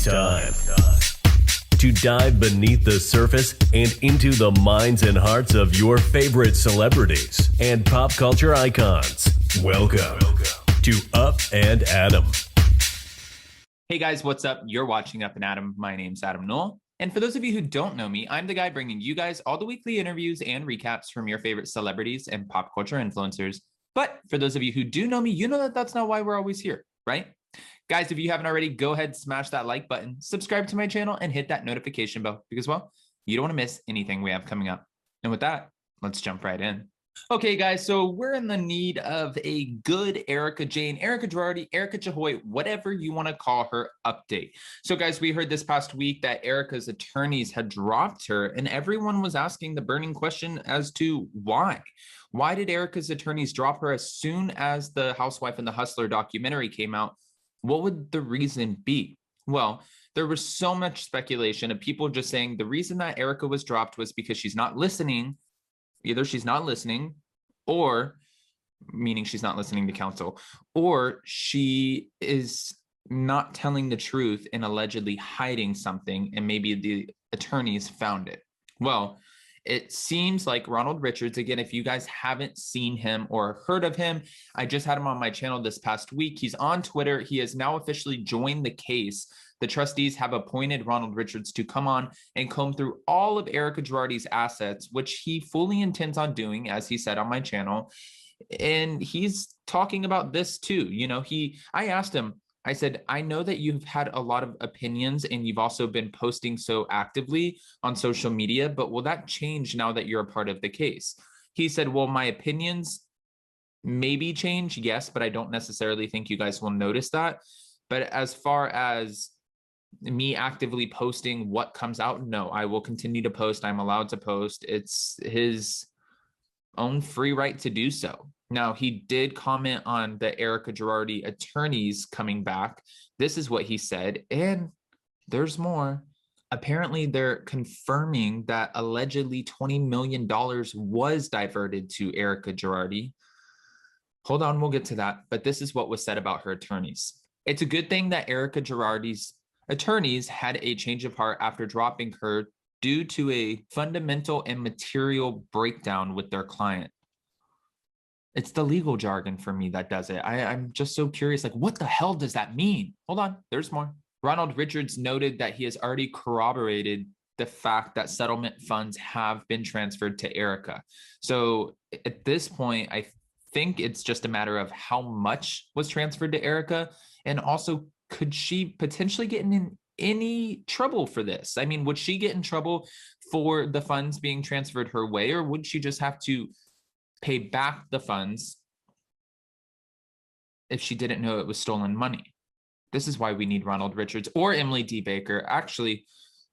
It's time to dive beneath the surface and into the minds and hearts of your favorite celebrities and pop culture icons. Welcome to Up and Adam. Hey guys, what's up? You're watching Up and Adam. My name's Adam Knoll. And for those of you who don't know me, I'm the guy bringing you guys all the weekly interviews and recaps from your favorite celebrities and pop culture influencers. But for those of you who do know me, you know that that's not why we're always here, right? Guys, if you haven't already, go ahead, smash that like button, subscribe to my channel, and hit that notification bell because, well, you don't want to miss anything we have coming up. And with that, let's jump right in. Okay, guys, so we're in the need of a good Erika Jane, Erika Girardi, Erika Chahoy, whatever you want to call her, update. So, guys, we heard this past week that Erika's attorneys had dropped her, and everyone was asking the burning question as to why. Why did Erika's attorneys drop her as soon as the Housewife and the Hustler documentary came out? What would the reason be? Well, there was so much speculation of people just saying the reason that Erika was dropped was because she's not listening. Either she's not listening, or meaning she's not listening to counsel, or she is not telling the truth and allegedly hiding something, and maybe the attorneys found it. Well, it seems like Ronald Richards, again, if you guys haven't seen him or heard of him, I just had him on my channel this past week. He's on Twitter. He has now officially joined the case. The trustees have appointed Ronald Richards to come on and comb through all of Erika Girardi's assets, which he fully intends on doing, as he said on my channel. And he's talking about this too. You know, I asked him, I said, I know that you've had a lot of opinions and you've also been posting so actively on social media, but will that change now that you're a part of the case? He said, well, my opinions maybe change, yes, but I don't necessarily think you guys will notice that. But as far as me actively posting what comes out, no, I will continue to post. I'm allowed to post. It's his own free right to do so. Now, he did comment on the Erika Girardi attorneys coming back. This is what he said, and there's more. Apparently, they're confirming that allegedly $20 million was diverted to Erika Girardi. Hold on, we'll get to that. But this is what was said about her attorneys. It's a good thing that Erika Girardi's attorneys had a change of heart after dropping her due to a fundamental and material breakdown with their client. It's the legal jargon for me that does it. I'm just so curious, like, what the hell does that mean? Hold on, there's more. Ronald Richards noted that he has already corroborated the fact that settlement funds have been transferred to Erika. So at this point, I think it's just a matter of how much was transferred to Erika, and also could she potentially get in any trouble for this? I mean, would she get in trouble for the funds being transferred her way, or would she just have to pay back the funds if she didn't know it was stolen money? This is why we need Ronald Richards or Emily D. Baker. Actually,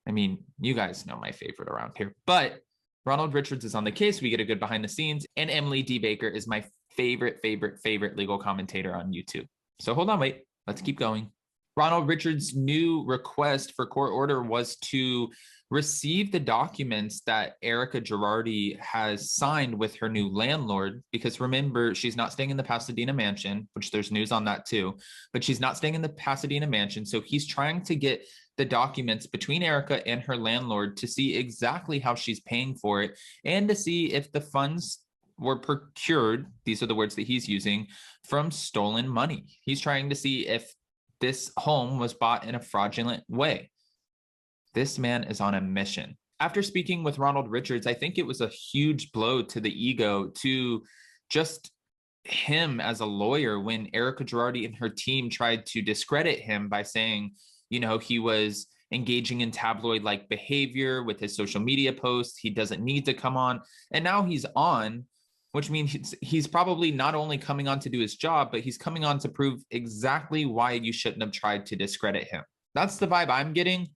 I mean, you guys know my favorite around here, but Ronald Richards is on the case. We get a good behind the scenes, and Emily D. Baker is my favorite legal commentator on YouTube. So hold on, wait, let's keep going. Ronald Richards' new request for court order was to receive the documents that Erika Girardi has signed with her new landlord, because remember, she's not staying in the Pasadena mansion, which there's news on that too, but she's not staying in the Pasadena mansion. So he's trying to get the documents between Erika and her landlord to see exactly how she's paying for it and to see if the funds were procured, these are the words that he's using, from stolen money. He's trying to see if this home was bought in a fraudulent way. This man is on a mission. After speaking with Ronald Richards, I think it was a huge blow to the ego, to just him as a lawyer, when Erika Girardi and her team tried to discredit him by saying, you know, he was engaging in tabloid-like behavior with his social media posts. He doesn't need to come on. And now he's on, which means he's probably not only coming on to do his job, but he's coming on to prove exactly why you shouldn't have tried to discredit him. That's the vibe I'm getting.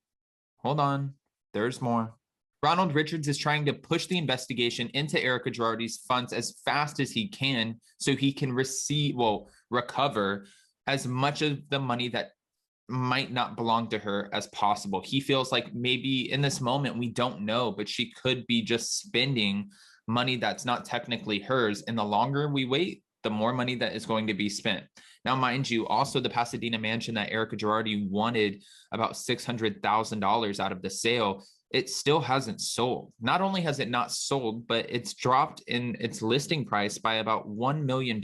Hold on, there's more. Ronald Richards is trying to push the investigation into Erika Girardi's funds as fast as he can so he can recover as much of the money that might not belong to her as possible. He feels like maybe in this moment, we don't know, but she could be just spending money that's not technically hers. And the longer we wait, the more money that is going to be spent. Now, mind you, also the Pasadena mansion that Erika Girardi wanted about $600,000 out of the sale, it still hasn't sold. Not only has it not sold, but it's dropped in its listing price by about $1 million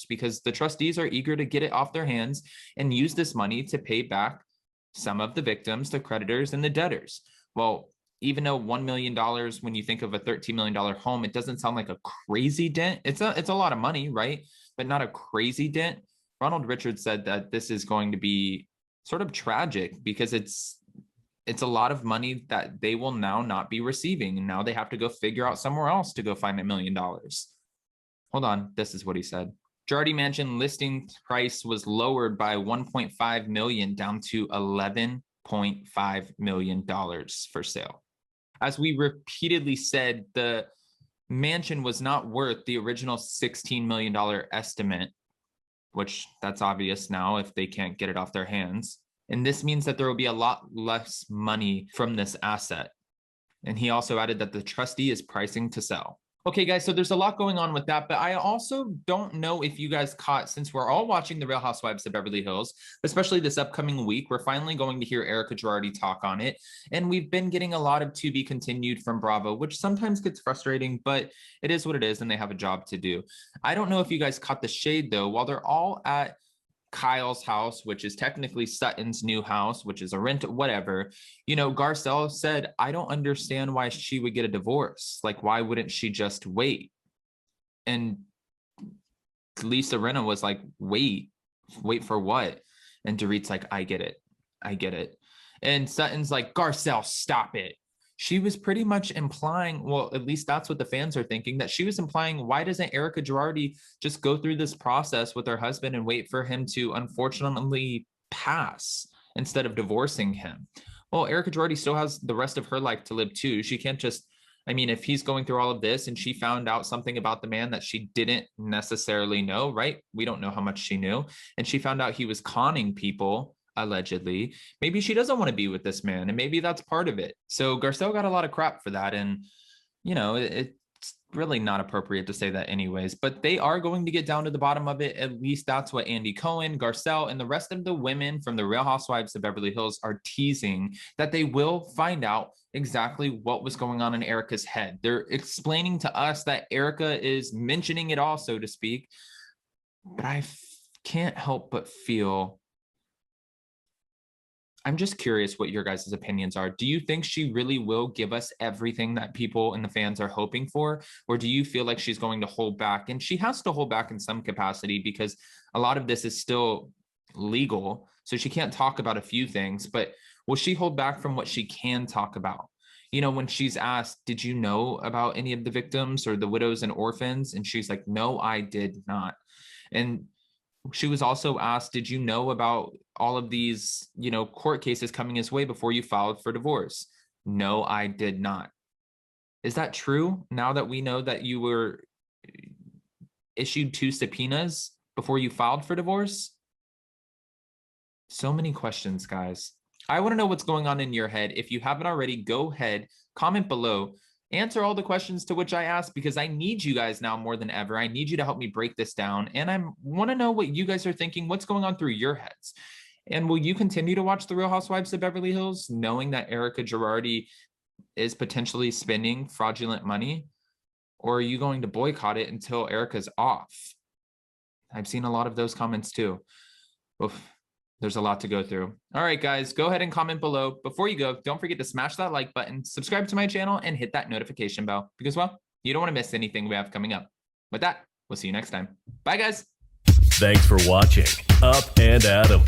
because the trustees are eager to get it off their hands and use this money to pay back some of the victims, the creditors, and the debtors. Well, even though $1 million, when you think of a $13 million home, it doesn't sound like a crazy dent. It's a lot of money, right? But not a crazy dent. Ronald Richards said that this is going to be sort of tragic because it's a lot of money that they will now not be receiving. And now they have to go figure out somewhere else to go find $1 million. Hold on. This is what he said. Girardi Mansion listing price was lowered by $1.5 million down to $11.5 million for sale. As we repeatedly said, the mansion was not worth the original $16 million estimate, which that's obvious now if they can't get it off their hands. And this means that there will be a lot less money from this asset. And he also added that the trustee is pricing to sell. Okay, guys, so there's a lot going on with that, but I also don't know if you guys caught, since we're all watching The Real Housewives of Beverly Hills, especially this upcoming week, we're finally going to hear Erika Girardi talk on it. And we've been getting a lot of to be continued from Bravo, which sometimes gets frustrating, but it is what it is, and they have a job to do. I don't know if you guys caught the shade, though. While they're all at Kyle's house, which is technically Sutton's new house, which is a rent, whatever, you know, Garcelle said, I don't understand why she would get a divorce. Like, why wouldn't she just wait? And Lisa Rinna was like, wait for what? And Dorit's like, I get it. And Sutton's like, Garcelle, stop it. She was pretty much implying, well, at least that's what the fans are thinking, that she was implying, why doesn't Erika Girardi just go through this process with her husband and wait for him to unfortunately pass instead of divorcing him? Well, Erika Girardi still has the rest of her life to live too. She can't just, I mean, if he's going through all of this and she found out something about the man that she didn't necessarily know, right? We don't know how much she knew. And she found out he was conning people, allegedly. Maybe she doesn't want to be with this man, and maybe that's part of it. So Garcelle got a lot of crap for that, and you know, it's really not appropriate to say that anyways, but they are going to get down to the bottom of it. At least that's what Andy Cohen, Garcelle, and the rest of the women from the Real Housewives of Beverly Hills are teasing, that they will find out exactly what was going on in Erika's head. They're explaining to us that Erika is mentioning it all, so to speak, but I can't help but feel, I'm just curious what your guys' opinions are. Do you think she really will give us everything that people and the fans are hoping for? Or do you feel like she's going to hold back? And she has to hold back in some capacity because a lot of this is still legal. So she can't talk about a few things, but will she hold back from what she can talk about? You know, when she's asked, did you know about any of the victims or the widows and orphans? And she's like, no, I did not. And she was also asked, did you know about all of these, you know, court cases coming his way before you filed for divorce? No, I did not. Is that true? Now that we know that you were issued 2 subpoenas before you filed for divorce? So many questions, guys. I want to know what's going on in your head. If you haven't already, go ahead, comment below. Answer all the questions to which I asked, because I need you guys now more than ever. I need you to help me break this down. And I want to know what you guys are thinking. What's going on through your heads? And will you continue to watch The Real Housewives of Beverly Hills, knowing that Erika Girardi is potentially spending fraudulent money? Or are you going to boycott it until Erika's off? I've seen a lot of those comments too. Oof. There's a lot to go through. All right, guys, go ahead and comment below. Before you go, don't forget to smash that like button, subscribe to my channel, and hit that notification bell because, well, you don't want to miss anything we have coming up. With that, we'll see you next time. Bye, guys. Thanks for watching Up and Adam.